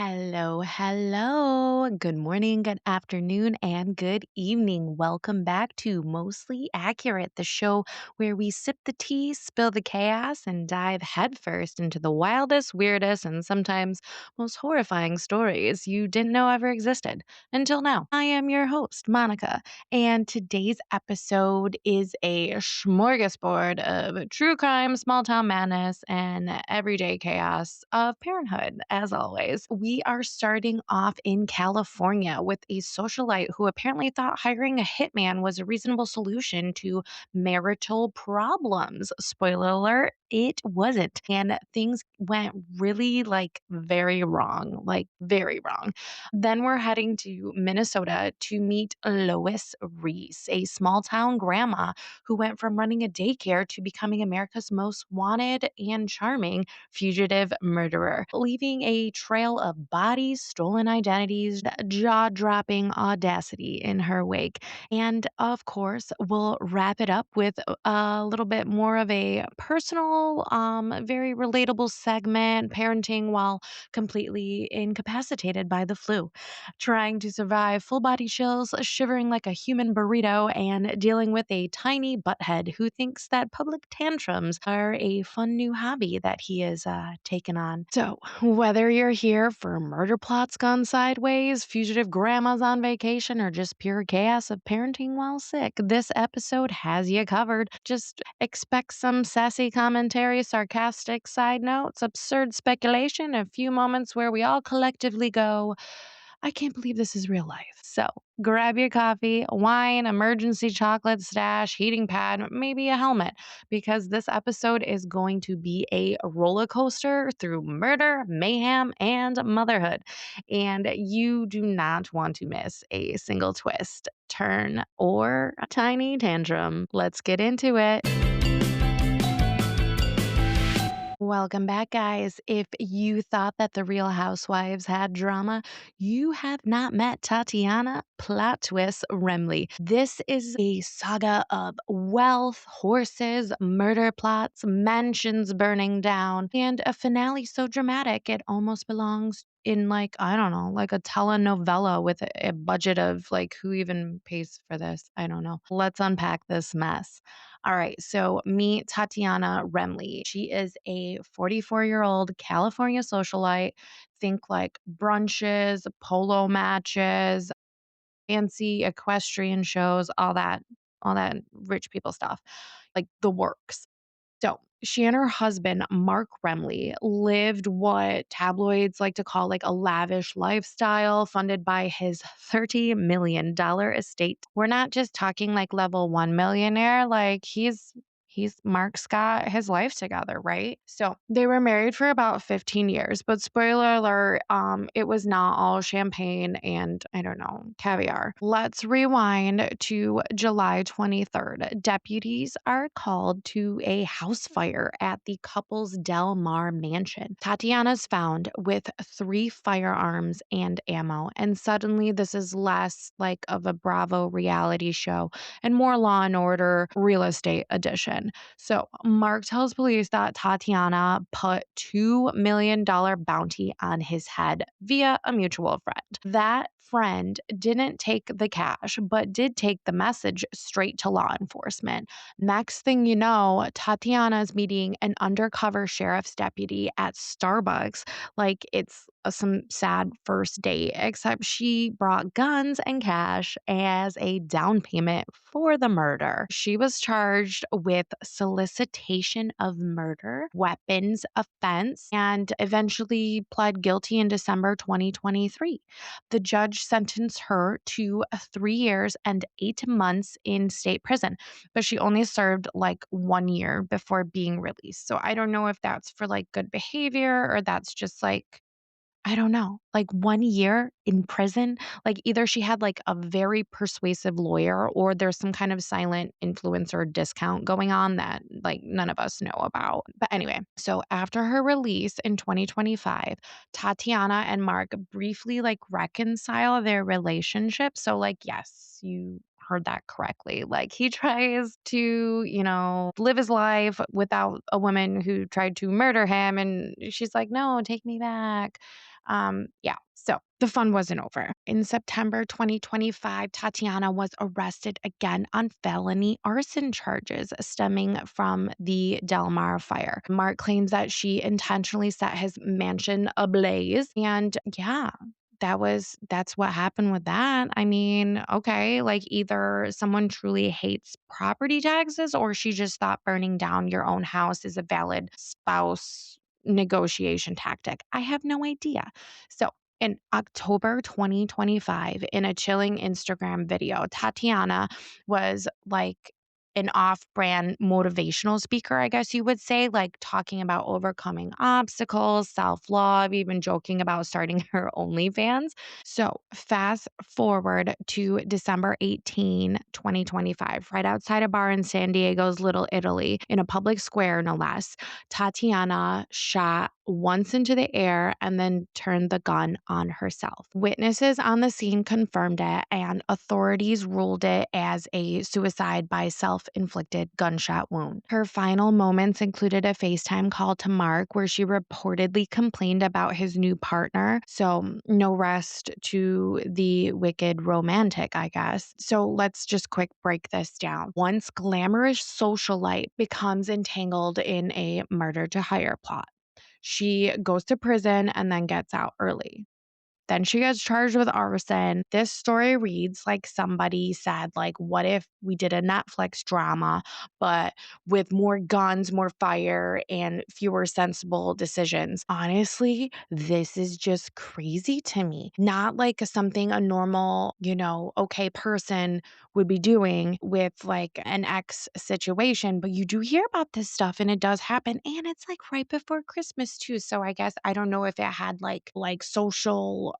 Hello, hello. Good morning, good afternoon, and good evening. Welcome back to Mostly Accurate, the show where we sip the tea, spill the chaos, and dive headfirst into the wildest, weirdest, and sometimes most horrifying stories you didn't know ever existed until now. I am your host, Monica, and today's episode is a smorgasbord of true crime, small town madness, and everyday chaos of parenthood. As always, we are starting off in California with a socialite who apparently thought hiring a hitman was a reasonable solution to marital problems. Spoiler alert, it wasn't. And things went really very wrong, like very wrong. Then we're heading to Minnesota to meet Lois Riess, a small town grandma who went from running a daycare to becoming America's most wanted and charming fugitive murderer, leaving a trail of bodies, stolen identities, jaw dropping audacity in her wake. And of course, we'll wrap it up with a little bit more of a personal, very relatable segment parenting while completely incapacitated by the flu, trying to survive full body chills, shivering like a human burrito, and dealing with a tiny butthead who thinks that public tantrums are a fun new hobby that he is taken on. So, whether you're here for murder plots gone sideways, fugitive grandmas on vacation, or just pure chaos of parenting while sick, this episode has you covered. Just expect some sassy commentary, sarcastic side notes, absurd speculation, a few moments where we all collectively go, I can't believe this is real life. So grab your coffee, wine, emergency chocolate stash, heating pad, maybe a helmet, because this episode is going to be a roller coaster through murder, mayhem, and motherhood. And you do not want to miss a single twist, turn, or a tiny tantrum. Let's get into it. Welcome back, guys. If you thought that the Real Housewives had drama, you have not met Tatyana plot twist Remley. This is a saga of wealth, horses, murder plots, mansions burning down, and a finale so dramatic it almost belongs in I don't know, like a telenovela with a budget of who even pays for this? I don't know. Let's unpack this mess. All right, so meet Tatyana Remley. She is a 44-year-old California socialite. Think like brunches, polo matches, fancy equestrian shows, all that rich people stuff, like the works. So she and her husband, Mark Remley, lived what tabloids like to call a lavish lifestyle funded by his $30 million estate. We're not just talking level one millionaire, he's Mark's got his life together, right? So they were married for about 15 years, but spoiler alert, it was not all champagne and I don't know, caviar. Let's rewind to July 23rd. Deputies are called to a house fire at the couple's Del Mar mansion. Tatiana's found with three firearms and ammo, and suddenly this is less of a Bravo reality show and more Law and Order real estate edition. So Mark tells police that Tatiana put $2 million bounty on his head via a mutual friend. That friend didn't take the cash, but did take the message straight to law enforcement. Next thing you know, Tatiana is meeting an undercover sheriff's deputy at Starbucks like it's some sad first date, except she brought guns and cash as a down payment for the murder. She was charged with solicitation of murder, weapons offense, and eventually pled guilty in December 2023. The judge sentenced her to 3 years and 8 months in state prison, but she only served 1 year before being released. So I don't know if that's for good behavior or that's just I don't know, 1 year in prison. Either she had a very persuasive lawyer or there's some kind of silent influencer discount going on that none of us know about. But anyway, so after her release in 2025, Tatiana and Mark briefly reconcile their relationship. So yes, you heard that correctly. He tries to, live his life without a woman who tried to murder him and she's like, "No, take me back." Yeah. So the fun wasn't over. In September 2025, Tatiana was arrested again on felony arson charges stemming from the Del Mar fire. Mark claims that she intentionally set his mansion ablaze. And yeah, that's what happened with that. I mean, okay, like either someone truly hates property taxes or she just thought burning down your own house is a valid spouse negotiation tactic. I have no idea. So, in October 2025, in a chilling Instagram video, Tatiana was like an off brand motivational speaker, I guess you would say, like talking about overcoming obstacles, self love, even joking about starting her OnlyFans. So, fast forward to December 18, 2025, right outside a bar in San Diego's Little Italy, in a public square, no less. Tatiana shot once into the air and then turned the gun on herself. Witnesses on the scene confirmed it, and authorities ruled it as a suicide by self inflicted gunshot wound. Her final moments included a FaceTime call to Mark where she reportedly complained about his new partner. So, no rest to the wicked romantic, I guess. So, let's just quick break this down. Once glamorous socialite becomes entangled in a murder to hire plot, she goes to prison and then gets out early. Then she gets charged with arson. This story reads like somebody said, like, what if we did a Netflix drama, but with more guns, more fire, and fewer sensible decisions? Honestly, this is just crazy to me. Not like something a normal, okay person would be doing with like an ex situation, but you do hear about this stuff and it does happen. And it's like right before Christmas too. So I guess I don't know if it had like social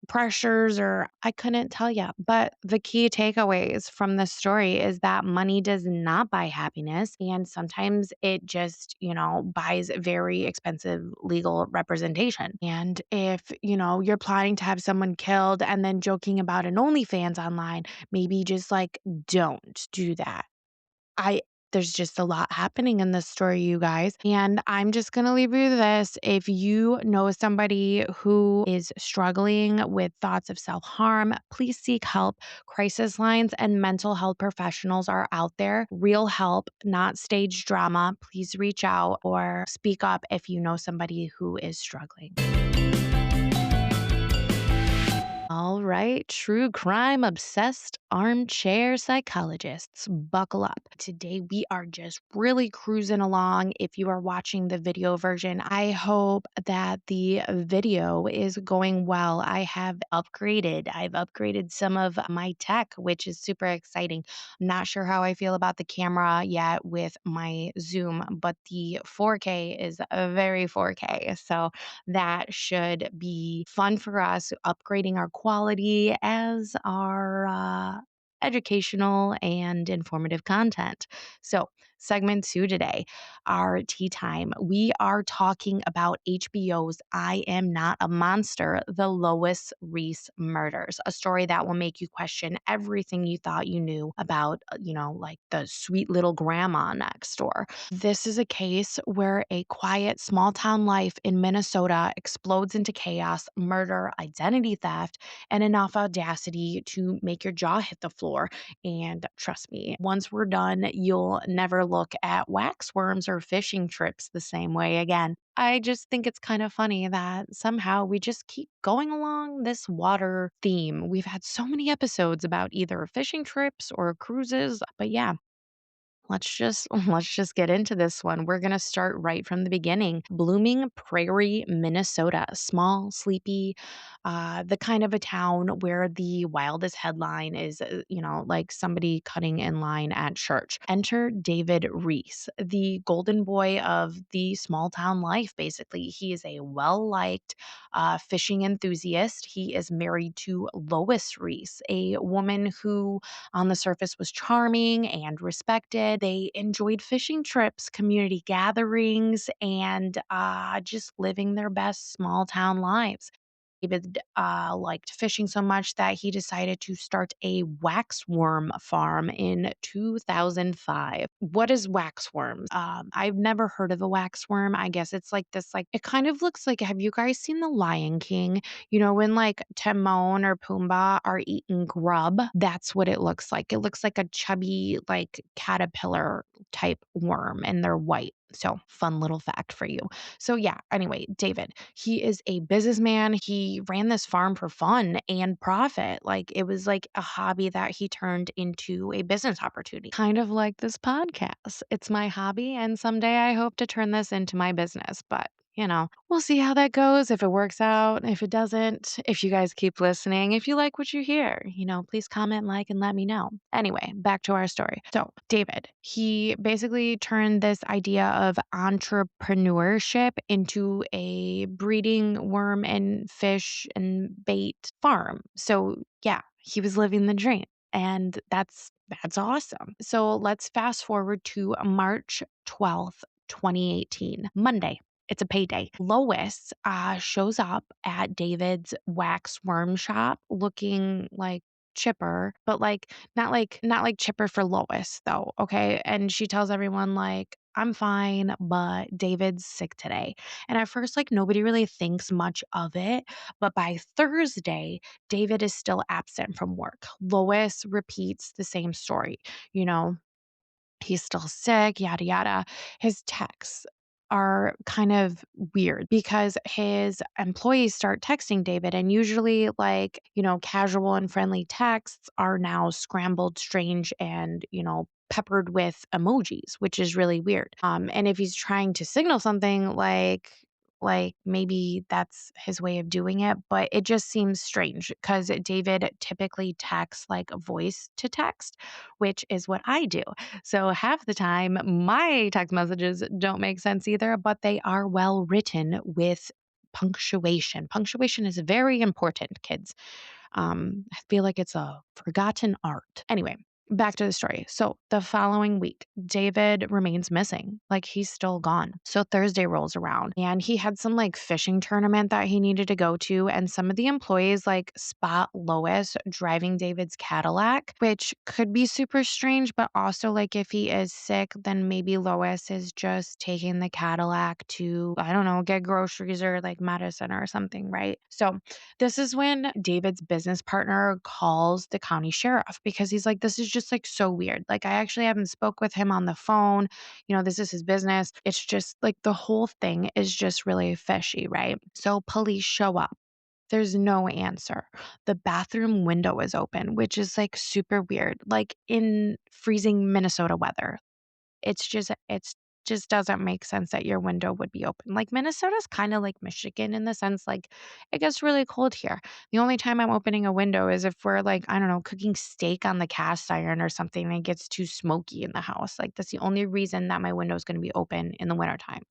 pressures or I couldn't tell you. But the key takeaways from this story is that money does not buy happiness. And sometimes it just, buys very expensive legal representation. And if, you're planning to have someone killed and then joking about an OnlyFans online, maybe just like don't do that. I There's just a lot happening in this story, you guys. And I'm just going to leave you with this. If you know somebody who is struggling with thoughts of self harm, please seek help. Crisis lines and mental health professionals are out there. Real help, not stage drama. Please reach out or speak up if you know somebody who is struggling. All right, true crime obsessed armchair psychologists, buckle up. Today we are just really cruising along. If you are watching the video version, I hope that the video is going well. I've upgraded some of my tech, which is super exciting. I'm not sure how I feel about the camera yet with my Zoom, but the 4K is a very 4K. So that should be fun for us, upgrading our quality as our educational and informative content. So, segment two today, our tea time. We are talking about HBO's I Am Not a Monster, the Lois Riess murders, a story that will make you question everything you thought you knew about, like the sweet little grandma next door. This is a case where a quiet small town life in Minnesota explodes into chaos, murder, identity theft, and enough audacity to make your jaw hit the floor. And trust me, once we're done, you'll never look at waxworms or fishing trips the same way again. I just think it's kind of funny that somehow we just keep going along this water theme. We've had so many episodes about either fishing trips or cruises, but yeah, let's just get into this one. We're going to start right from the beginning. Blooming Prairie, Minnesota. Small, sleepy, the kind of a town where the wildest headline is, like somebody cutting in line at church. Enter David Reese, the golden boy of the small town life, basically. He is a well-liked fishing enthusiast. He is married to Lois Riess, a woman who on the surface was charming and respected. They enjoyed fishing trips, community gatherings, and just living their best small town lives. David liked fishing so much that he decided to start a waxworm farm in 2005. What is waxworms? I've never heard of a waxworm. I guess it's like this, like, it kind of looks like, have you guys seen The Lion King? You know, when like Timon or Pumbaa are eating grub, that's what it looks like. It looks like a chubby, like caterpillar type worm, and they're white. So, fun little fact for you. So, yeah, anyway, David, he is a businessman. He ran this farm for fun and profit. Like, it was like a hobby that he turned into a business opportunity, kind of like this podcast. It's my hobby, and someday I hope to turn this into my business. But we'll see how that goes, if it works out, if it doesn't, if you guys keep listening, if you like what you hear, please comment, like, and let me know. Anyway, back to our story. So, David, he basically turned this idea of entrepreneurship into a breeding worm and fish and bait farm. So, yeah, he was living the dream. And that's awesome. So let's fast forward to March 12th, 2018, Monday. It's a payday. Lois shows up at David's wax worm shop looking like chipper, but not like chipper for Lois though, okay? And she tells everyone like, I'm fine, but David's sick today. And at first, like, nobody really thinks much of it. But by Thursday, David is still absent from work. Lois repeats the same story. You know, he's still sick, yada, yada. His texts are kind of weird because his employees start texting David, and usually, like, casual and friendly texts are now scrambled, strange, and, peppered with emojis, which is really weird. And if he's trying to signal something, like maybe that's his way of doing it, but it just seems strange because David typically texts like voice to text, which is what I do. So half the time, my text messages don't make sense either, but they are well written with punctuation. Punctuation is very important, kids. I feel like it's a forgotten art. Anyway, back to the story. So the following week, David remains missing. Like, he's still gone. So Thursday rolls around, and he had some like fishing tournament that he needed to go to. And some of the employees like spot Lois driving David's Cadillac, which could be super strange, but also, like, if he is sick, then maybe Lois is just taking the Cadillac to, I don't know, get groceries or like medicine or something, right? So this is when David's business partner calls the county sheriff because he's like, this is just like so weird. Like, I actually haven't spoke with him on the phone. This is his business. It's just like the whole thing is just really fishy, right? So police show up. There's no answer. The bathroom window is open, which is like super weird, like in freezing Minnesota weather. It's just doesn't make sense that your window would be open. Like, Minnesota's kind of like Michigan in the sense, like, it gets really cold here. The only time I'm opening a window is if we're like, I don't know, cooking steak on the cast iron or something and it gets too smoky in the house. Like, that's the only reason that my window is going to be open in the wintertime,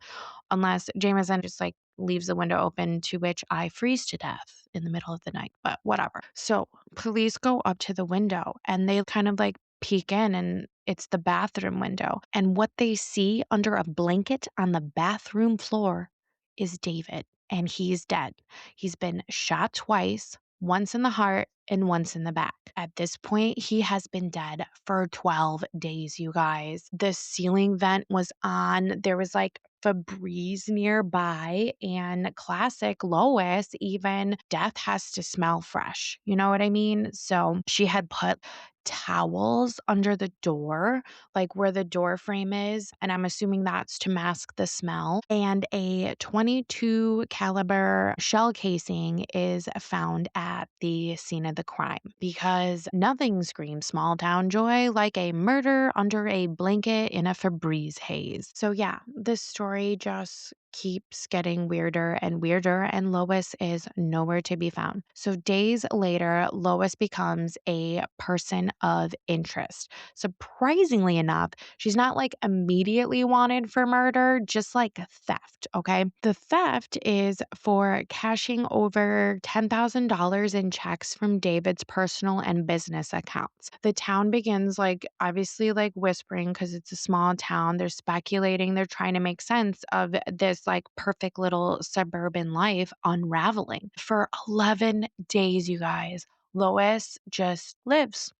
unless Jameson just like leaves the window open, to which I freeze to death in the middle of the night, but whatever. So police go up to the window and they kind of like peek in, and it's the bathroom window. And what they see under a blanket on the bathroom floor is David, and he's dead. He's been shot twice, once in the heart and once in the back. At this point, he has been dead for 12 days, you guys. The ceiling vent was on. There was like Febreze nearby, and classic Lois, even death has to smell fresh. You know what I mean? So she had put towels under the door, like where the door frame is, and I'm assuming that's to mask the smell. And a 22 caliber shell casing is found at the scene of the crime, because nothing screams small town joy like a murder under a blanket in a Febreze haze. So yeah, this story just keeps getting weirder and weirder, and Lois is nowhere to be found. So days later, Lois becomes a person of interest. Surprisingly enough, she's not like immediately wanted for murder, just like theft, okay? The theft is for cashing over $10,000 in checks from David's personal and business accounts. The town begins, like, obviously like whispering because it's a small town. They're speculating, they're trying to make sense of this this like perfect little suburban life unraveling. For 11 days, you guys, Lois just lives.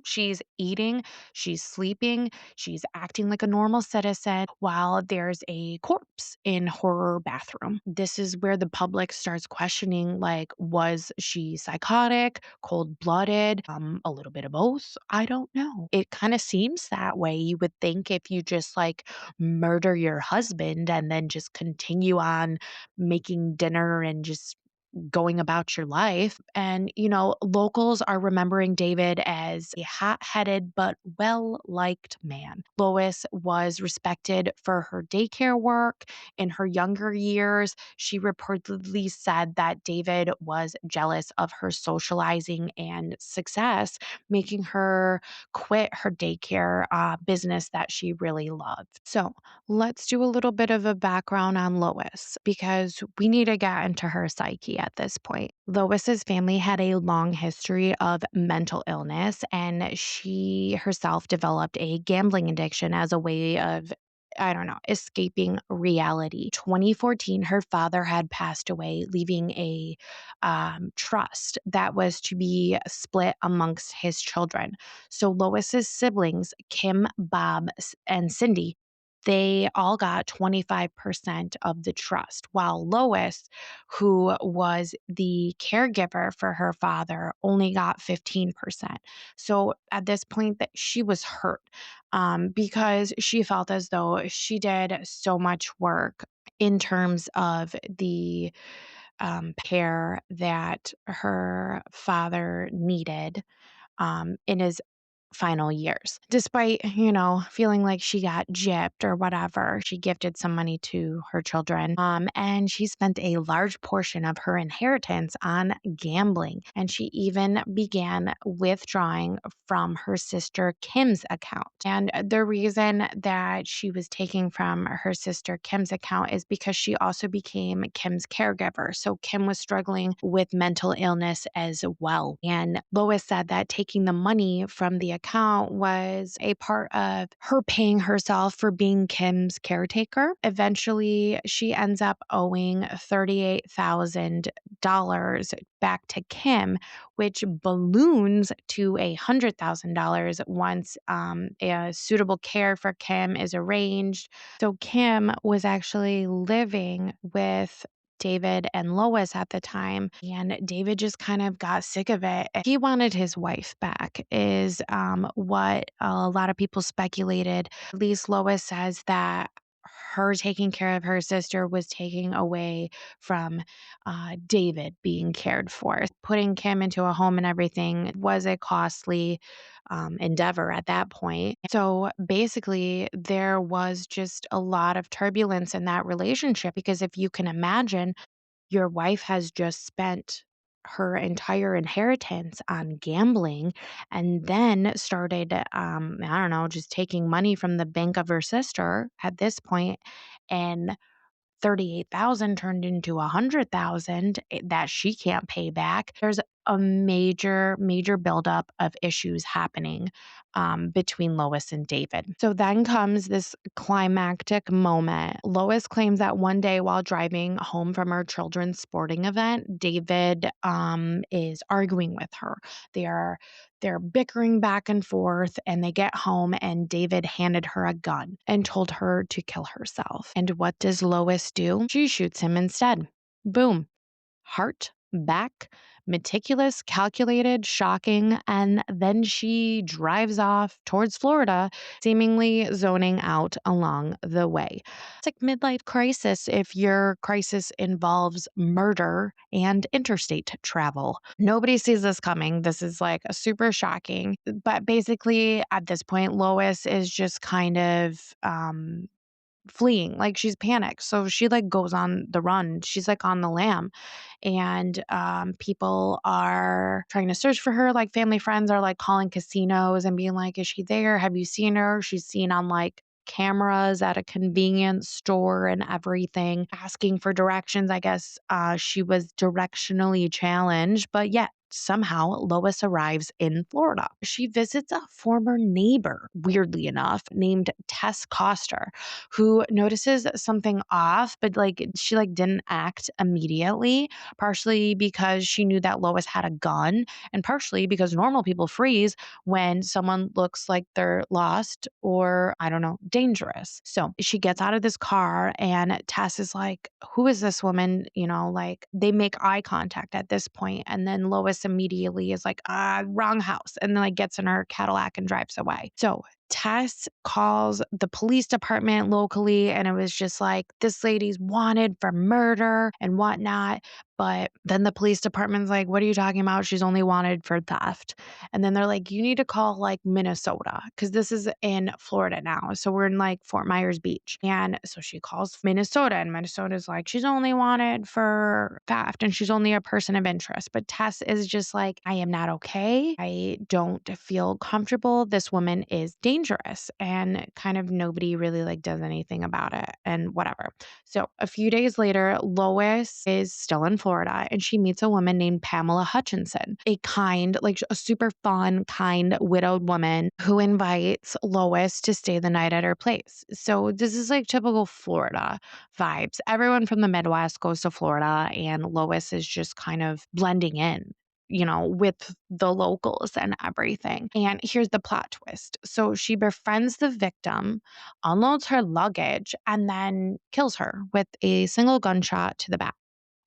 She's eating, she's sleeping, she's acting like a normal citizen while there's a corpse in her bathroom. This is where the public starts questioning, like, was she psychotic, cold blooded, a little bit of both? I don't know. It kind of seems that way. You would think if you just like murder your husband and then just continue on making dinner and just going about your life. And, locals are remembering David as a hot headed but well liked man. Lois was respected for her daycare work. In her younger years, she reportedly said that David was jealous of her socializing and success, making her quit her daycare business that she really loved. So, let's do a little bit of a background on Lois because we need to get into her psyche at this point. Lois's family had a long history of mental illness, and she herself developed a gambling addiction as a way of, I don't know, escaping reality. 2014, her father had passed away, leaving a trust that was to be split amongst his children. So Lois's siblings, Kim, Bob, and Cindy, they all got 25% of the trust, while Lois, who was the caregiver for her father, only got 15%. So at this point that she was hurt because she felt as though she did so much work in terms of the care that her father needed in his final years. Despite, feeling like she got gypped or whatever, she gifted some money to her children. And she spent a large portion of her inheritance on gambling. And she even began withdrawing from her sister Kim's account. And the reason that she was taking from her sister Kim's account is because she also became Kim's caregiver. So Kim was struggling with mental illness as well. And Lois said that taking the money from the account was a part of her paying herself for being Kim's caretaker. Eventually, she ends up owing $38,000 back to Kim, which balloons to $100,000 once a suitable care for Kim is arranged. So Kim was actually living with David and Lois at the time. And David just kind of got sick of it. He wanted his wife back, is what a lot of people speculated. At least Lois says that her taking care of her sister was taking away from David being cared for. Putting Kim into a home and everything was a costly endeavor at that point. So basically, there was just a lot of turbulence in that relationship because if you can imagine, your wife has just spent her entire inheritance on gambling and then started I don't know, just taking money from the bank of her sister at this point, and 38,000 turned into 100,000 that she can't pay back. There's a major buildup of issues happening between Lois and David. So then comes this climactic moment. Lois claims that one day while driving home from her children's sporting event, David is arguing with her. They're bickering back and forth, and they get home, and David handed her a gun and told her to kill herself. And what does Lois do? She shoots him instead. Boom. Heart, back, meticulous, calculated, shocking, and then she drives off towards Florida, seemingly zoning out along the way. It's like midlife crisis if your crisis involves murder and interstate travel. Nobody sees this coming. This is like a super shocking. But basically, at this point, Lois is just kind of fleeing, like she's panicked, so she like goes on the run, she's like on the lam, and people are trying to search for her, like family friends are like calling casinos and being like, is she there, have you seen her? She's seen on like cameras at a convenience store and everything, asking for directions. I guess she was directionally challenged, but yet somehow Lois arrives in Florida. She visits a former neighbor, weirdly enough, named Tess Coster, who notices something off, but she didn't act immediately, partially because she knew that Lois had a gun, and partially because normal people freeze when someone looks like they're lost or, I don't know, dangerous. So she gets out of this car and Tess is like, who is this woman? They make eye contact at this point, and then Lois immediately is like, wrong house, and then gets in her Cadillac and drives away. So Tess calls the police department locally, and it was just like, this lady's wanted for murder and whatnot. But then the police department's like, what are you talking about? She's only wanted for theft. And then they're like, you need to call Minnesota, because this is in Florida now. So we're in Fort Myers Beach. And so she calls Minnesota, and Minnesota's like, she's only wanted for theft and she's only a person of interest. But Tess is just like, I am not okay. I don't feel comfortable. This woman is dangerous. And kind of nobody really does anything about it and whatever. So a few days later, Lois is still in Florida and she meets a woman named Pamela Hutchinson, a kind, a super fun, kind widowed woman who invites Lois to stay the night at her place. So this is typical Florida vibes. Everyone from the Midwest goes to Florida and Lois is just kind of blending in, with the locals and everything. And here's the plot twist. So she befriends the victim, unloads her luggage, and then kills her with a single gunshot to the back,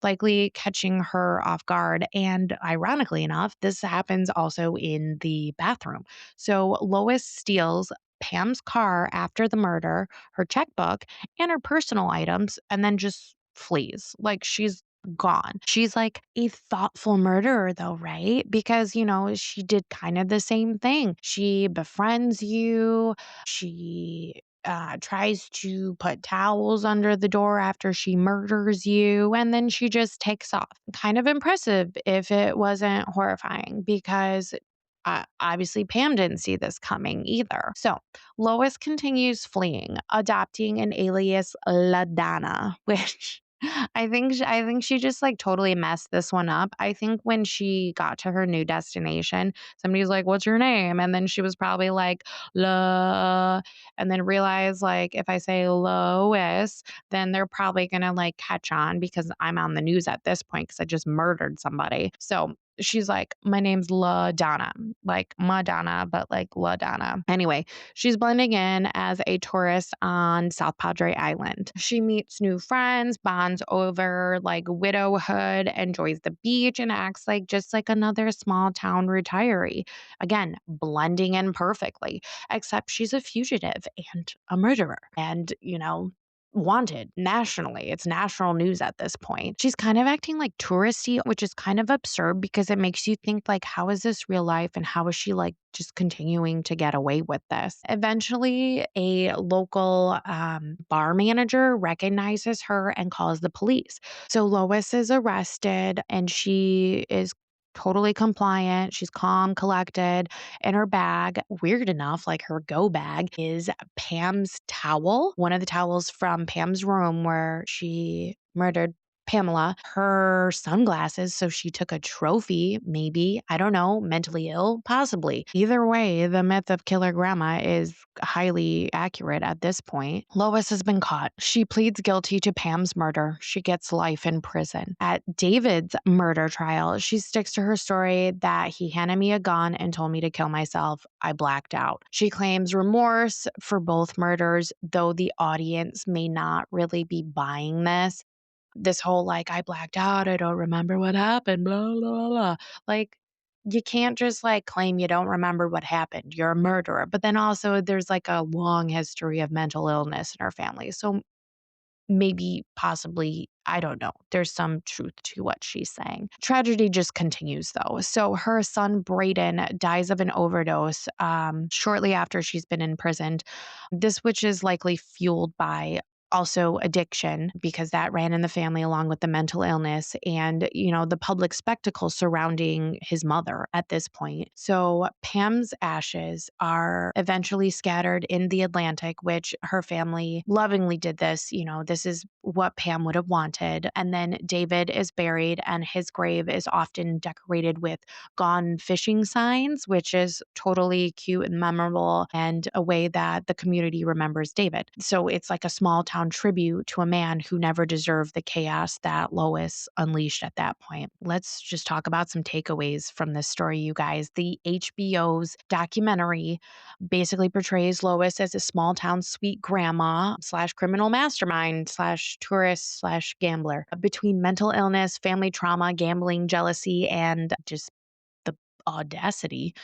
likely catching her off guard. And ironically enough, this happens also in the bathroom. So Lois steals Pam's car after the murder, her checkbook, and her personal items, and then just flees. She's gone. She's a thoughtful murderer, though, right? Because, she did kind of the same thing. She befriends you. She tries to put towels under the door after she murders you, and then she just takes off. Kind of impressive if it wasn't horrifying, because obviously Pam didn't see this coming either. So Lois continues fleeing, adopting an alias LaDonna, which I think she just totally messed this one up. I think when she got to her new destination, somebody's like, "What's your name?" And then she was probably like, "La," and then realized if I say Lois, then they're probably gonna catch on because I'm on the news at this point because I just murdered somebody. So she's like, my name's La Donna, like Madonna, but La Donna. Anyway, she's blending in as a tourist on South Padre Island. She meets new friends, bonds over widowhood, enjoys the beach, and acts just like another small town retiree. Again, blending in perfectly, except she's a fugitive and a murderer. And, wanted nationally. It's national news at this point. She's kind of acting touristy, which is kind of absurd because it makes you think how is this real life and how is she just continuing to get away with this? Eventually, a local bar manager recognizes her and calls the police. So Lois is arrested and she is totally compliant. She's calm, collected. In her bag, weird enough, her go bag is Pam's towel, one of the towels from Pam's room where she murdered Pamela, her sunglasses. So she took a trophy, maybe, I don't know, mentally ill, possibly. Either way, the myth of killer grandma is highly accurate at this point. Lois has been caught. She pleads guilty to Pam's murder. She gets life in prison. At David's murder trial, she sticks to her story that he handed me a gun and told me to kill myself. I blacked out. She claims remorse for both murders, though the audience may not really be buying this whole I blacked out, I don't remember what happened, blah, blah, blah, blah. You can't just claim you don't remember what happened. You're a murderer. But then also there's a long history of mental illness in her family. So maybe, possibly, I don't know. There's some truth to what she's saying. Tragedy just continues, though. So her son, Braden, dies of an overdose shortly after she's been imprisoned. This, which is likely fueled by also addiction, because that ran in the family along with the mental illness and, the public spectacle surrounding his mother at this point. So Pam's ashes are eventually scattered in the Atlantic, which her family lovingly did this. This is what Pam would have wanted. And then David is buried, and his grave is often decorated with gone fishing signs, which is totally cute and memorable and a way that the community remembers David. So it's like a small town tribute to a man who never deserved the chaos that Lois unleashed at that point. Let's just talk about some takeaways from this story, you guys. The HBO's documentary basically portrays Lois as a small town sweet grandma slash criminal mastermind slash tourist slash gambler. Between mental illness, family trauma, gambling, jealousy, and just the audacity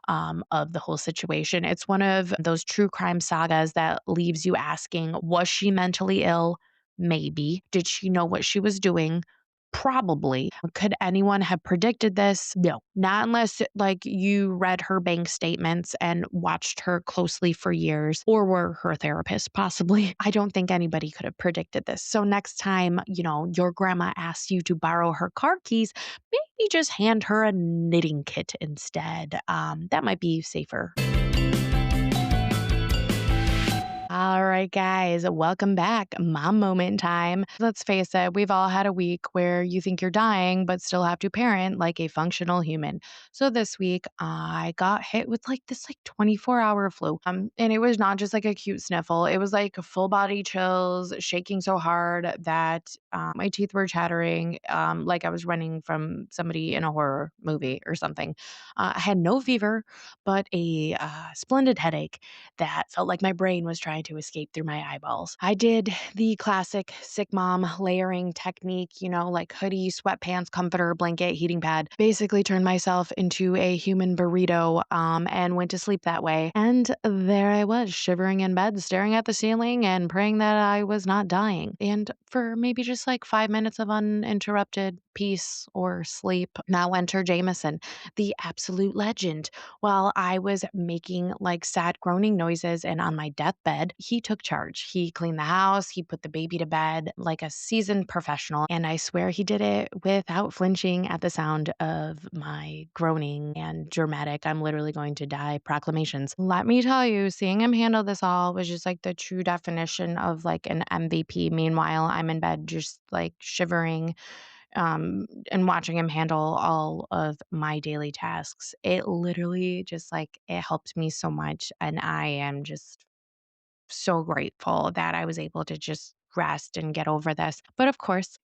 of the whole situation. It's one of those true crime sagas that leaves you asking, was she mentally ill? Maybe. Did she know what she was doing? Probably. Could anyone have predicted this? No, not unless like you read her bank statements and watched her closely for years or were her therapist, possibly. I don't think anybody could have predicted this. So next time, your grandma asks you to borrow her car keys, maybe just hand her a knitting kit instead. That might be safer. All right, guys, welcome back. Mom moment time. Let's face it, we've all had a week where you think you're dying, but still have to parent like a functional human. So this week, I got hit with this 24-hour flu. And it was not just like a cute sniffle. It was like full body chills, shaking so hard that my teeth were chattering, like I was running from somebody in a horror movie or something. I had no fever, but a splendid headache that felt like my brain was trying to escape through my eyeballs. I did the classic sick mom layering technique, like hoodie, sweatpants, comforter, blanket, heating pad. Basically turned myself into a human burrito and went to sleep that way. And there I was, shivering in bed, staring at the ceiling and praying that I was not dying. And for maybe just 5 minutes of uninterrupted peace or sleep, now enter Jameson, the absolute legend. While I was making sad groaning noises and on my deathbed, he took charge. He cleaned the house, he put the baby to bed like a seasoned professional, and I swear he did it without flinching at the sound of my groaning and dramatic, I'm literally going to die proclamations. Let me tell you, seeing him handle this all was just the true definition of an MVP. Meanwhile, I'm in bed just shivering and watching him handle all of my daily tasks. It literally just it helped me so much. And I am just so grateful that I was able to just rest and get over this. But of course,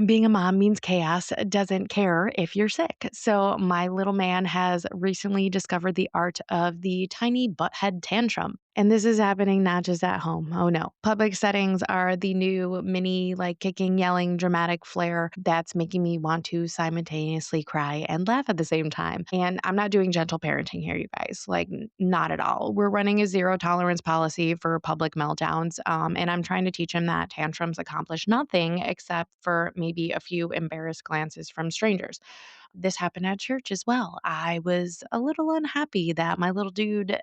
being a mom means chaos doesn't care if you're sick. So my little man has recently discovered the art of the tiny butthead tantrum. And this is happening not just at home. Oh no. Public settings are the new mini, kicking, yelling, dramatic flair that's making me want to simultaneously cry and laugh at the same time. And I'm not doing gentle parenting here, you guys. Not at all. We're running a zero tolerance policy for public meltdowns. And I'm trying to teach him that tantrums accomplish nothing except for maybe a few embarrassed glances from strangers. This happened at church as well. I was a little unhappy that my little dude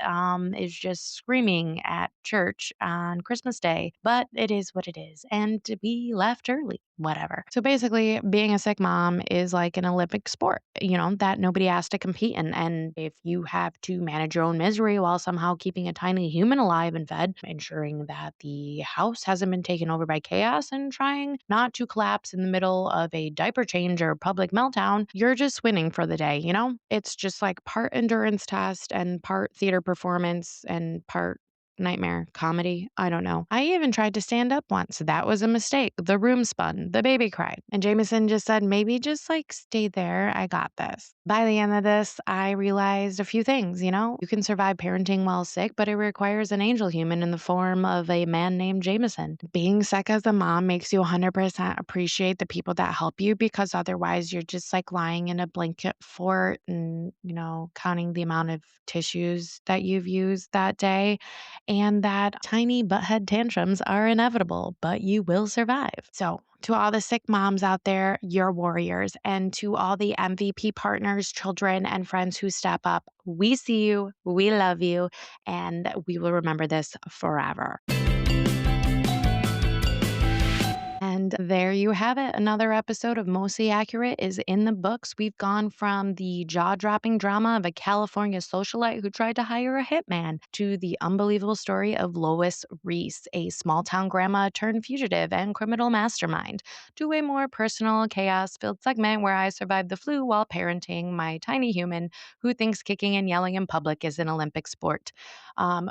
is just screaming at church on Christmas Day, but it is what it is. And we left early, whatever. So basically, being a sick mom is like an Olympic sport, that nobody has to compete in. And if you have to manage your own misery while somehow keeping a tiny human alive and fed, ensuring that the house hasn't been taken over by chaos, and trying not to collapse in the middle of a diaper change or public meltdown, you're just winning for the day, It's just part endurance test and part theater performance and part nightmare comedy. I don't know. I even tried to stand up once. That was a mistake. The room spun. The baby cried. And Jameson just said, maybe just stay there. I got this. By the end of this, I realized a few things, You can survive parenting while sick, but it requires an angel human in the form of a man named Jameson. Being sick as a mom makes you 100% appreciate the people that help you, because otherwise you're just lying in a blanket fort and, counting the amount of tissues that you've used that day, and that tiny butthead tantrums are inevitable, but you will survive. So, to all the sick moms out there, you're warriors. And to all the MVP partners, children, and friends who step up, we see you, we love you, and we will remember this forever. And And there you have it. Another episode of Mostly Accurate is in the books. We've gone from the jaw dropping drama of a California socialite who tried to hire a hitman to the unbelievable story of Lois Riess, a small town grandma turned fugitive and criminal mastermind, to a more personal, chaos filled segment where I survived the flu while parenting my tiny human who thinks kicking and yelling in public is an Olympic sport.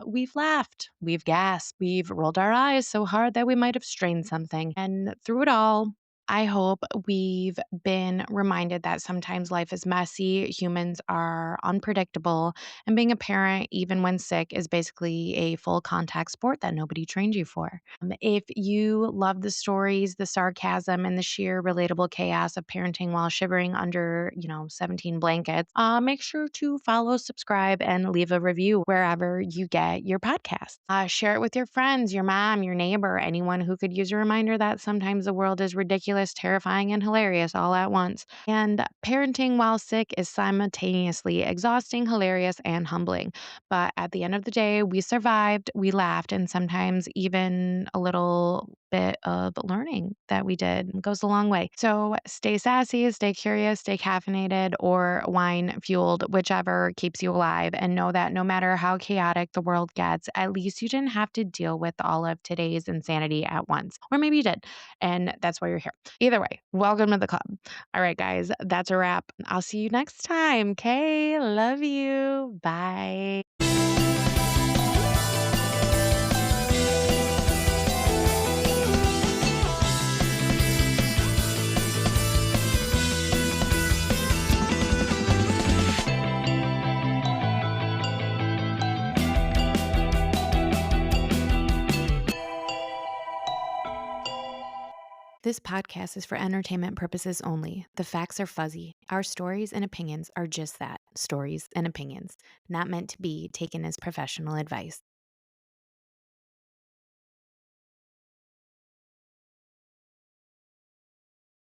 We've laughed, we've gasped, we've rolled our eyes so hard that we might have strained something. And through it all, I hope we've been reminded that sometimes life is messy, humans are unpredictable, and being a parent, even when sick, is basically a full contact sport that nobody trained you for. If you love the stories, the sarcasm, and the sheer relatable chaos of parenting while shivering under, 17 blankets, make sure to follow, subscribe, and leave a review wherever you get your podcasts. Share it with your friends, your mom, your neighbor, anyone who could use a reminder that sometimes the world is ridiculous, terrifying, and hilarious all at once. And parenting while sick is simultaneously exhausting, hilarious, and humbling. But at the end of the day, we survived, we laughed, and sometimes even a little bit of learning that we did goes a long way. So stay sassy, stay curious, stay caffeinated, or wine fueled, whichever keeps you alive. And know that no matter how chaotic the world gets, at least you didn't have to deal with all of today's insanity at once. Or maybe you did. And that's why you're here. Either way, welcome to the club. All right, guys, that's a wrap. I'll see you next time. Okay. Love you. Bye. This podcast is for entertainment purposes only. The facts are fuzzy. Our stories and opinions are just that, stories and opinions, not meant to be taken as professional advice.